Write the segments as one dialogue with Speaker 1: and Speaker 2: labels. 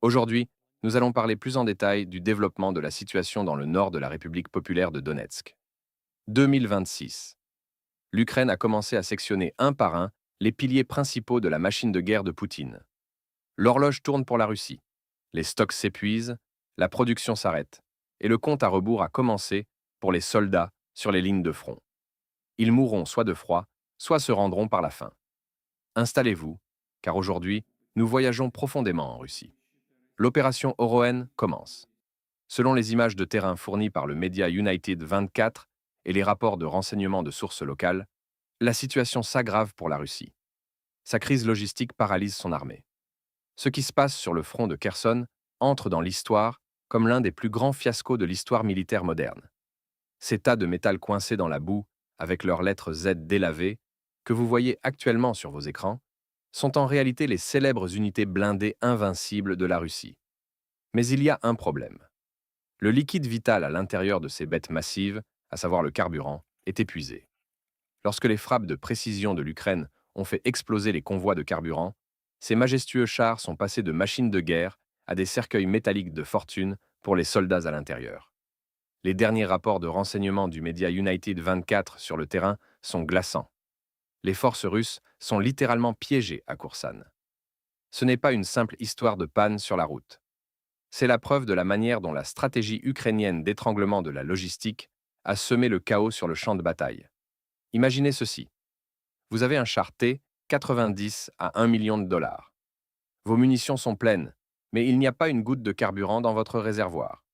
Speaker 1: Aujourd'hui, nous allons parler plus en détail du développement de la situation dans le nord de la République populaire de Donetsk. 2026. L'Ukraine a commencé à sectionner un par un les piliers principaux de la machine de guerre de Poutine. L'horloge tourne pour la Russie. Les stocks s'épuisent, la production s'arrête, et le compte à rebours a commencé pour les soldats sur les lignes de front. Ils mourront soit de froid, soit se rendront par la faim. Installez-vous, car aujourd'hui, nous voyageons profondément en Russie. L'opération Orohen commence. Selon les images de terrain fournies par le média United 24 et les rapports de renseignement de sources locales, la situation s'aggrave pour la Russie. Sa crise logistique paralyse son armée. Ce qui se passe sur le front de Kherson entre dans l'histoire comme l'un des plus grands fiascos de l'histoire militaire moderne. Ces tas de métal coincés dans la boue, avec leurs lettres Z délavées, que vous voyez actuellement sur vos écrans, sont en réalité les célèbres unités blindées invincibles de la Russie. Mais il y a un problème. Le liquide vital à l'intérieur de ces bêtes massives, à savoir le carburant, est épuisé. Lorsque les frappes de précision de l'Ukraine ont fait exploser les convois de carburant, ces majestueux chars sont passés de machines de guerre à des cercueils métalliques de fortune pour les soldats à l'intérieur. Les derniers rapports de renseignement du média United 24 sur le terrain sont glaçants. Les forces russes sont littéralement piégées à Koursan. Ce n'est pas une simple histoire de panne sur la route. C'est la preuve de la manière dont la stratégie ukrainienne d'étranglement de la logistique a semé le chaos sur le champ de bataille. Imaginez ceci. Vous avez un char T-90 à 1 million de dollars. Vos munitions sont pleines, mais il n'y a pas une goutte de carburant dans votre réservoir.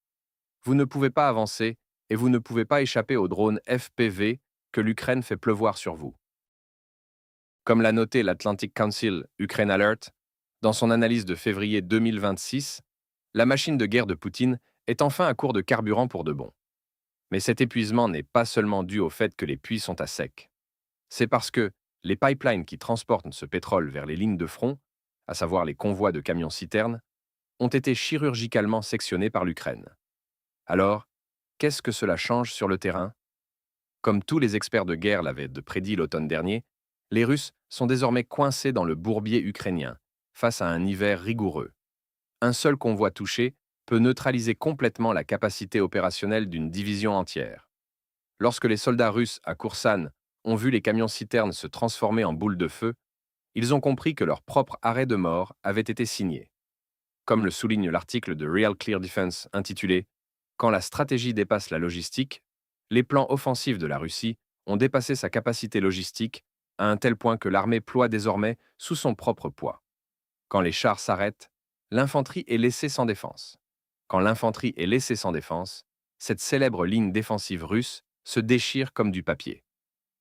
Speaker 1: Vous ne pouvez pas avancer et vous ne pouvez pas échapper aux drones FPV que l'Ukraine fait pleuvoir sur vous. Comme l'a noté l'Atlantic Council Ukraine Alert, dans son analyse de février 2026, la machine de guerre de Poutine est enfin à court de carburant pour de bon. Mais cet épuisement n'est pas seulement dû au fait que les puits sont à sec. C'est parce que les pipelines qui transportent ce pétrole vers les lignes de front, à savoir les convois de camions-citernes, ont été chirurgicalement sectionnés par l'Ukraine. Alors, qu'est-ce que cela change sur le terrain? Comme tous les experts de guerre l'avaient prédit l'automne dernier, les Russes sont désormais coincés dans le bourbier ukrainien, face à un hiver rigoureux. Un seul convoi touché peut neutraliser complètement la capacité opérationnelle d'une division entière. Lorsque les soldats russes à Koursan ont vu les camions-citernes se transformer en boules de feu, ils ont compris que leur propre arrêt de mort avait été signé. Comme le souligne l'article de Real Clear Defense intitulé Quand la stratégie dépasse la logistique, les plans offensifs de la Russie ont dépassé sa capacité logistique à un tel point que l'armée ploie désormais sous son propre poids. Quand les chars s'arrêtent, l'infanterie est laissée sans défense. Quand l'infanterie est laissée sans défense, cette célèbre ligne défensive russe se déchire comme du papier.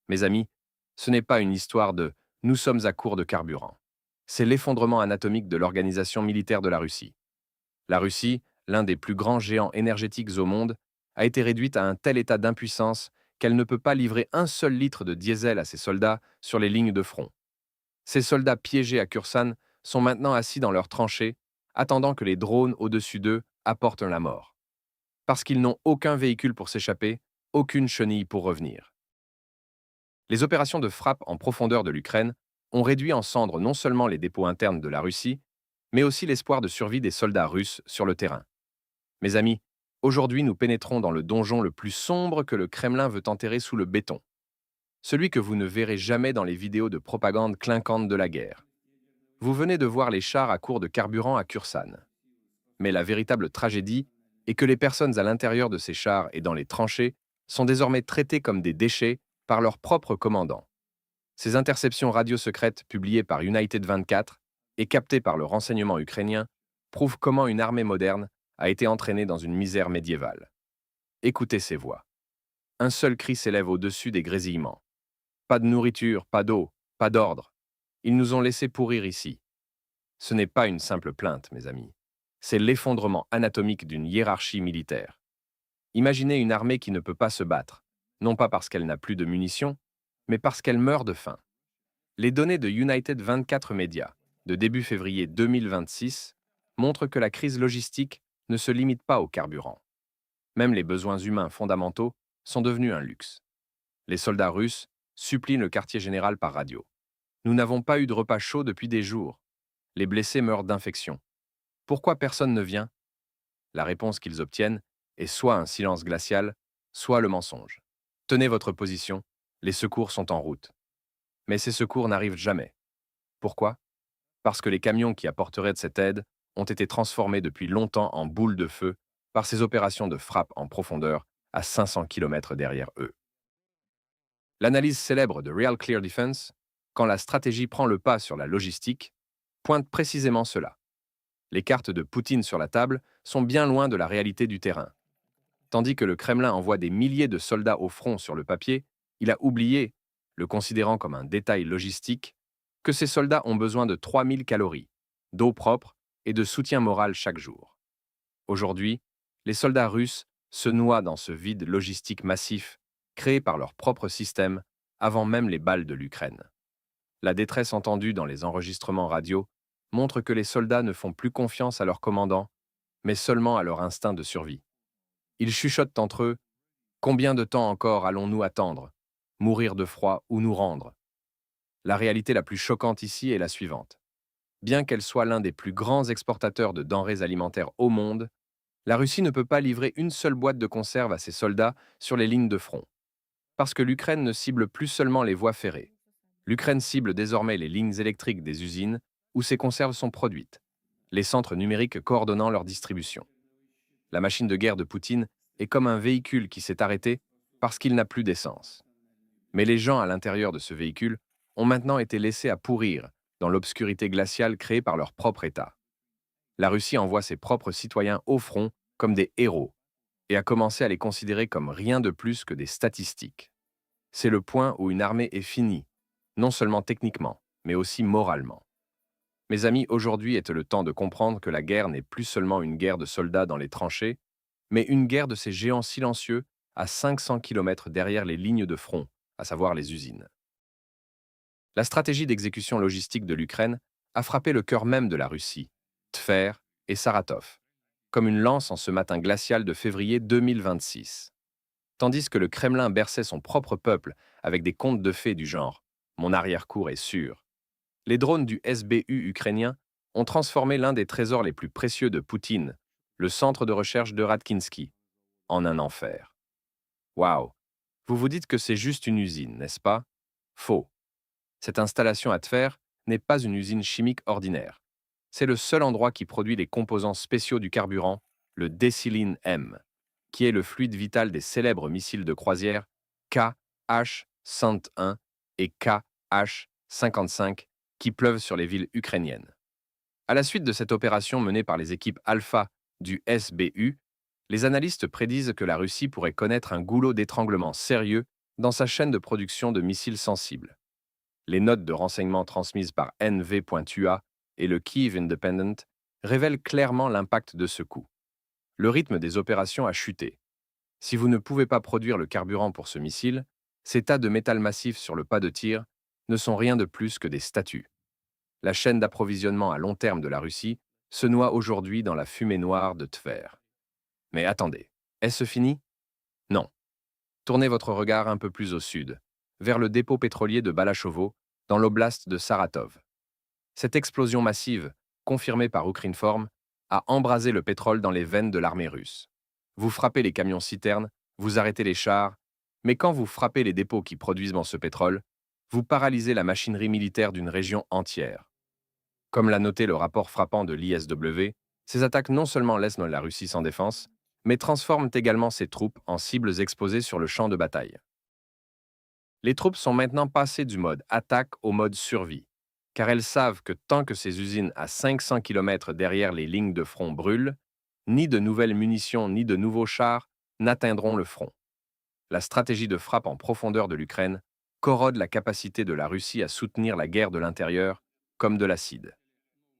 Speaker 1: Mes amis, ce n'est pas une histoire de «nous sommes à court de carburant». C'est l'effondrement anatomique de l'organisation militaire de la Russie. La Russie, l'un des plus grands géants énergétiques au monde, a été réduite à un tel état d'impuissance qu'elle ne peut pas livrer un seul litre de diesel à ses soldats sur les lignes de front. Ces soldats piégés à Kursan sont maintenant assis dans leurs tranchées, attendant que les drones au-dessus d'eux apportent la mort. Parce qu'ils n'ont aucun véhicule pour s'échapper, aucune chenille pour revenir. Les opérations de frappe en profondeur de l'Ukraine ont réduit en cendres non seulement les dépôts internes de la Russie, mais aussi l'espoir de survie des soldats russes sur le terrain. Mes amis, aujourd'hui nous pénétrons dans le donjon le plus sombre que le Kremlin veut enterrer sous le béton. Celui que vous ne verrez jamais dans les vidéos de propagande clinquante de la guerre. Vous venez de voir les chars à court de carburant à Kursan. Mais la véritable tragédie est que les personnes à l'intérieur de ces chars et dans les tranchées sont désormais traitées comme des déchets par leurs propres commandants. Ces interceptions radio-secrètes publiées par United 24 et captées par le renseignement ukrainien prouvent comment une armée moderne a été entraînée dans une misère médiévale. Écoutez ces voix. Un seul cri s'élève au-dessus des grésillements. Pas de nourriture, pas d'eau, pas d'ordre. Ils nous ont laissés pourrir ici. Ce n'est pas une simple plainte, mes amis. C'est l'effondrement anatomique d'une hiérarchie militaire. Imaginez une armée qui ne peut pas se battre, non pas parce qu'elle n'a plus de munitions, mais parce qu'elle meurt de faim. Les données de United 24 Media, de début février 2026, montrent que la crise logistique ne se limite pas au carburant. Même les besoins humains fondamentaux sont devenus un luxe. Les soldats russes supplient le quartier général par radio. Nous n'avons pas eu de repas chaud depuis des jours. Les blessés meurent d'infection. Pourquoi personne ne vient? La réponse qu'ils obtiennent est soit un silence glacial, soit le mensonge. Tenez votre position, les secours sont en route. Mais ces secours n'arrivent jamais. Pourquoi? Parce que les camions qui apporteraient de cette aide ont été transformés depuis longtemps en boules de feu par ces opérations de frappe en profondeur à 500 km derrière eux. L'analyse célèbre de Real Clear Defense, quand la stratégie prend le pas sur la logistique, pointe précisément cela. Les cartes de Poutine sur la table sont bien loin de la réalité du terrain. Tandis que le Kremlin envoie des milliers de soldats au front sur le papier, il a oublié, le considérant comme un détail logistique, que ces soldats ont besoin de 3000 calories, d'eau propre et de soutien moral chaque jour. Aujourd'hui, les soldats russes se noient dans ce vide logistique massif créé par leur propre système avant même les balles de l'Ukraine. La détresse entendue dans les enregistrements radio montre que les soldats ne font plus confiance à leur commandant, mais seulement à leur instinct de survie. Ils chuchotent entre eux: combien de temps encore allons-nous attendre? Mourir de froid ou nous rendre? La réalité la plus choquante ici est la suivante. Bien qu'elle soit l'un des plus grands exportateurs de denrées alimentaires au monde, la Russie ne peut pas livrer une seule boîte de conserve à ses soldats sur les lignes de front. Parce que l'Ukraine ne cible plus seulement les voies ferrées. L'Ukraine cible désormais les lignes électriques des usines où ces conserves sont produites, les centres numériques coordonnant leur distribution. La machine de guerre de Poutine est comme un véhicule qui s'est arrêté parce qu'il n'a plus d'essence. Mais les gens à l'intérieur de ce véhicule ont maintenant été laissés à pourrir dans l'obscurité glaciale créée par leur propre État. La Russie envoie ses propres citoyens au front comme des héros et a commencé à les considérer comme rien de plus que des statistiques. C'est le point où une armée est finie, non seulement techniquement, mais aussi moralement. Mes amis, aujourd'hui est le temps de comprendre que la guerre n'est plus seulement une guerre de soldats dans les tranchées, mais une guerre de ces géants silencieux à 500 km derrière les lignes de front, à savoir les usines. La stratégie d'exécution logistique de l'Ukraine a frappé le cœur même de la Russie, Tver et Saratov, comme une lance en ce matin glacial de février 2026. Tandis que le Kremlin berçait son propre peuple avec des contes de fées du genre «Mon arrière-cour est sûr», les drones du SBU ukrainien ont transformé l'un des trésors les plus précieux de Poutine, le centre de recherche de Radkinsky, en un enfer. Waouh! Vous vous dites que c'est juste une usine, n'est-ce pas? Faux. Cette installation à Tver n'est pas une usine chimique ordinaire. C'est le seul endroit qui produit les composants spéciaux du carburant, le Déciline M, qui est le fluide vital des célèbres missiles de croisière Kh-101 et Kh-55 qui pleuvent sur les villes ukrainiennes. À la suite de cette opération menée par les équipes Alpha du SBU, les analystes prédisent que la Russie pourrait connaître un goulot d'étranglement sérieux dans sa chaîne de production de missiles sensibles. Les notes de renseignement transmises par NV.UA et le Kyiv Independent révèlent clairement l'impact de ce coup. Le rythme des opérations a chuté. Si vous ne pouvez pas produire le carburant pour ce missile, ces tas de métal massif sur le pas de tir ne sont rien de plus que des statues. La chaîne d'approvisionnement à long terme de la Russie se noie aujourd'hui dans la fumée noire de Tver. Mais attendez, est-ce fini? Non. Tournez votre regard un peu plus au sud, vers le dépôt pétrolier de Balachovo, dans l'oblast de Saratov. Cette explosion massive, confirmée par Ukrinform, a embrasé le pétrole dans les veines de l'armée russe. Vous frappez les camions-citernes, vous arrêtez les chars, mais quand vous frappez les dépôts qui produisent ce pétrole, vous paralysez la machinerie militaire d'une région entière. Comme l'a noté le rapport frappant de l'ISW, ces attaques non seulement laissent la Russie sans défense, mais transforment également ses troupes en cibles exposées sur le champ de bataille. Les troupes sont maintenant passées du mode attaque au mode survie, car elles savent que tant que ces usines à 500 km derrière les lignes de front brûlent, ni de nouvelles munitions ni de nouveaux chars n'atteindront le front. La stratégie de frappe en profondeur de l'Ukraine corrode la capacité de la Russie à soutenir la guerre de l'intérieur comme de l'acide.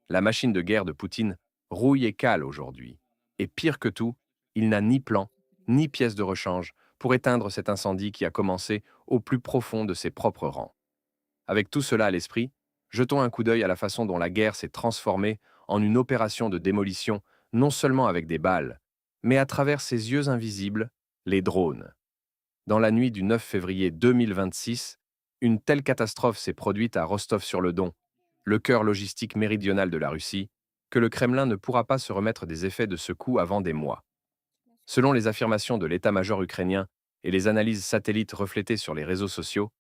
Speaker 1: La machine de guerre de Poutine rouille et cale aujourd'hui. Et pire que tout, il n'a ni plan, ni pièce de rechange pour éteindre cet incendie qui a commencé au plus profond de ses propres rangs. Avec tout cela à l'esprit, jetons un coup d'œil à la façon dont la guerre s'est transformée en une opération de démolition, non seulement avec des balles, mais à travers ses yeux invisibles, les drones. Dans la nuit du 9 février 2026, une telle catastrophe s'est produite à Rostov-sur-le-Don, le cœur logistique méridional de la Russie, que le Kremlin ne pourra pas se remettre des effets de ce coup avant des mois. Selon les affirmations de l'état-major ukrainien et les analyses satellites reflétées sur les réseaux sociaux,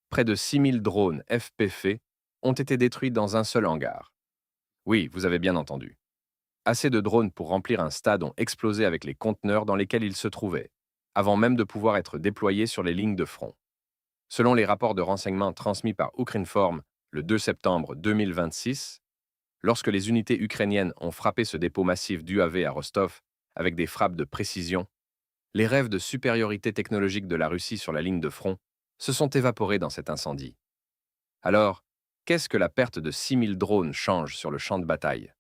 Speaker 1: près de 6000 drones FPV ont été détruits dans un seul hangar. Oui, vous avez bien entendu. Assez de drones pour remplir un stade ont explosé avec les conteneurs dans lesquels ils se trouvaient, avant même de pouvoir être déployés sur les lignes de front. Selon les rapports de renseignement transmis par Ukrinform le 2 septembre 2026, lorsque les unités ukrainiennes ont frappé ce dépôt massif d'UAV à Rostov avec des frappes de précision, les rêves de supériorité technologique de la Russie sur la ligne de front se sont évaporés dans cet incendie. Alors, qu'est-ce que la perte de 6000 drones change sur le champ de bataille?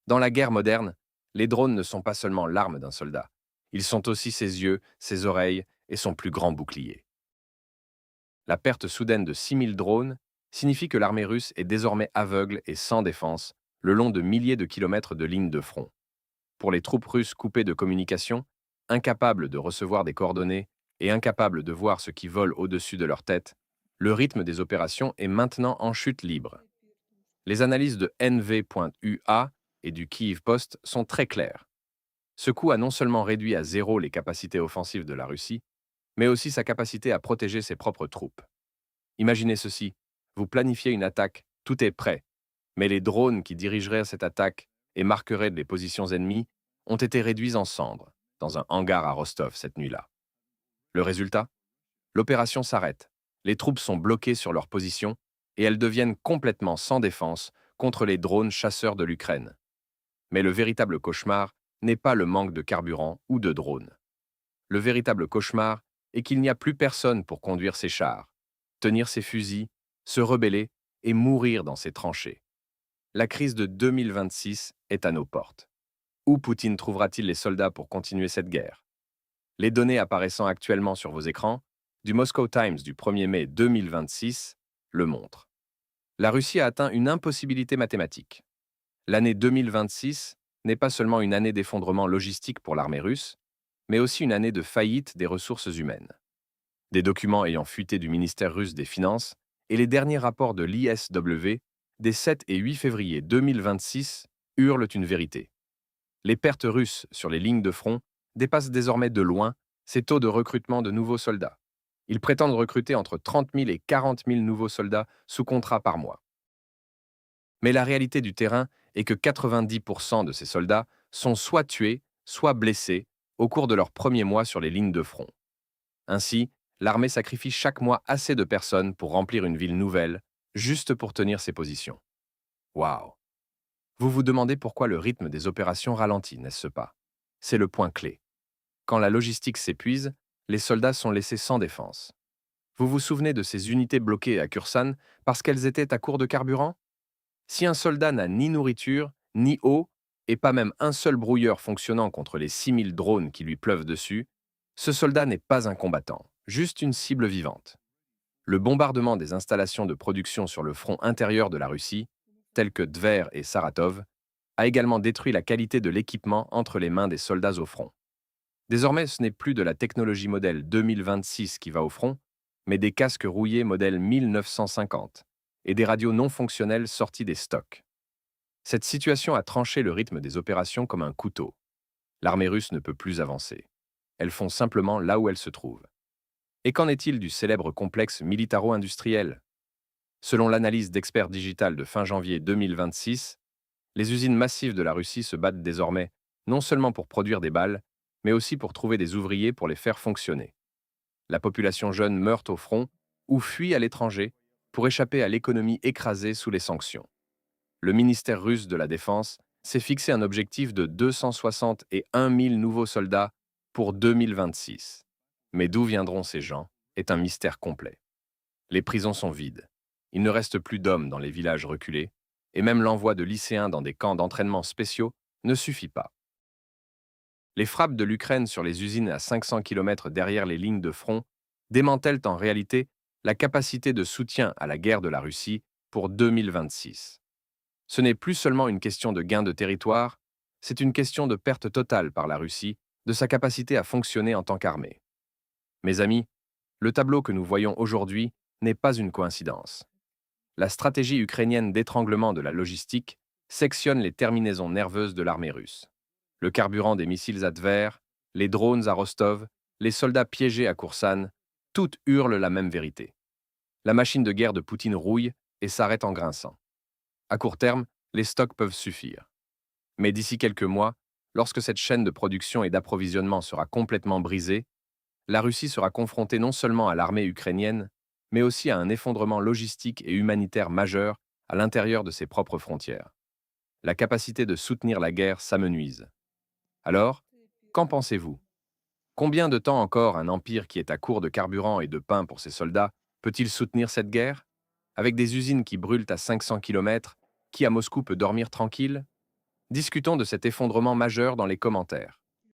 Speaker 1: Dans la guerre moderne, les drones ne sont pas seulement l'arme d'un soldat, ils sont aussi ses yeux, ses oreilles et son plus grand bouclier. La perte soudaine de 6000 drones signifie que l'armée russe est désormais aveugle et sans défense le long de milliers de kilomètres de lignes de front. Pour les troupes russes coupées de communication, incapables de recevoir des coordonnées et incapables de voir ce qui vole au-dessus de leur tête, le rythme des opérations est maintenant en chute libre. Les analyses de NV.UA et du Kyiv Post sont très claires. Ce coup a non seulement réduit à zéro les capacités offensives de la Russie, mais aussi sa capacité à protéger ses propres troupes. Imaginez ceci, vous planifiez une attaque, tout est prêt, mais les drones qui dirigeraient cette attaque et marqueraient les positions ennemies ont été réduits en cendres dans un hangar à Rostov cette nuit-là. Le résultat? L'opération s'arrête, les troupes sont bloquées sur leur position et elles deviennent complètement sans défense contre les drones chasseurs de l'Ukraine. Mais le véritable cauchemar n'est pas le manque de carburant ou de drones. Le véritable cauchemar est qu'il n'y a plus personne pour conduire ces chars, tenir ses fusils, se rebeller et mourir dans ces tranchées. La crise de 2026 est à nos portes. Où Poutine trouvera-t-il les soldats pour continuer cette guerre? Les données apparaissant actuellement sur vos écrans, du Moscow Times du 1er mai 2026, le montrent. La Russie a atteint une impossibilité mathématique. L'année 2026 n'est pas seulement une année d'effondrement logistique pour l'armée russe, mais aussi une année de faillite des ressources humaines. Des documents ayant fuité du ministère russe des Finances et les derniers rapports de l'ISW des 7 et 8 février 2026 hurlent une vérité. Les pertes russes sur les lignes de front dépassent désormais de loin ces taux de recrutement de nouveaux soldats. Ils prétendent recruter entre 30 000 et 40 000 nouveaux soldats sous contrat par mois. Mais la réalité du terrain est que 90% de ces soldats sont soit tués, soit blessés au cours de leurs premiers mois sur les lignes de front. Ainsi, l'armée sacrifie chaque mois assez de personnes pour remplir une ville nouvelle, juste pour tenir ses positions. Waouh! Vous vous demandez pourquoi le rythme des opérations ralentit, n'est-ce pas? C'est le point clé. Quand la logistique s'épuise, les soldats sont laissés sans défense. Vous vous souvenez de ces unités bloquées à Kursan parce qu'elles étaient à court de carburant? Si un soldat n'a ni nourriture, ni eau, et pas même un seul brouilleur fonctionnant contre les 6000 drones qui lui pleuvent dessus, ce soldat n'est pas un combattant, juste une cible vivante. Le bombardement des installations de production sur le front intérieur de la Russie, telles que Tver et Saratov, a également détruit la qualité de l'équipement entre les mains des soldats au front. Désormais, ce n'est plus de la technologie modèle 2026 qui va au front, mais des casques rouillés modèle 1950 et des radios non fonctionnelles sorties des stocks. Cette situation a tranché le rythme des opérations comme un couteau. L'armée russe ne peut plus avancer. Elles font simplement là où elles se trouvent. Et qu'en est-il du célèbre complexe militaro-industriel? Selon l'analyse d'experts digital de fin janvier 2026, les usines massives de la Russie se battent désormais non seulement pour produire des balles, mais aussi pour trouver des ouvriers pour les faire fonctionner. La population jeune meurt au front ou fuit à l'étranger pour échapper à l'économie écrasée sous les sanctions. Le ministère russe de la Défense s'est fixé un objectif de 261 000 nouveaux soldats pour 2026. Mais d'où viendront ces gens est un mystère complet. Les prisons sont vides. Il ne reste plus d'hommes dans les villages reculés, et même l'envoi de lycéens dans des camps d'entraînement spéciaux ne suffit pas. Les frappes de l'Ukraine sur les usines à 500 km derrière les lignes de front démantèlent en réalité la capacité de soutien à la guerre de la Russie pour 2026. Ce n'est plus seulement une question de gain de territoire, c'est une question de perte totale par la Russie de sa capacité à fonctionner en tant qu'armée. Mes amis, le tableau que nous voyons aujourd'hui n'est pas une coïncidence. La stratégie ukrainienne d'étranglement de la logistique sectionne les terminaisons nerveuses de l'armée russe. Le carburant des missiles à Tver, les drones à Rostov, les soldats piégés à Koursan, toutes hurlent la même vérité. La machine de guerre de Poutine rouille et s'arrête en grinçant. À court terme, les stocks peuvent suffire. Mais d'ici quelques mois, lorsque cette chaîne de production et d'approvisionnement sera complètement brisée, la Russie sera confrontée non seulement à l'armée ukrainienne, mais aussi à un effondrement logistique et humanitaire majeur à l'intérieur de ses propres frontières. La capacité de soutenir la guerre s'amenuise. Alors, qu'en pensez-vous? Combien de temps encore un empire qui est à court de carburant et de pain pour ses soldats peut-il soutenir cette guerre? Avec des usines qui brûlent à 500 km, qui à Moscou peut dormir tranquille? Discutons de cet effondrement majeur dans les commentaires.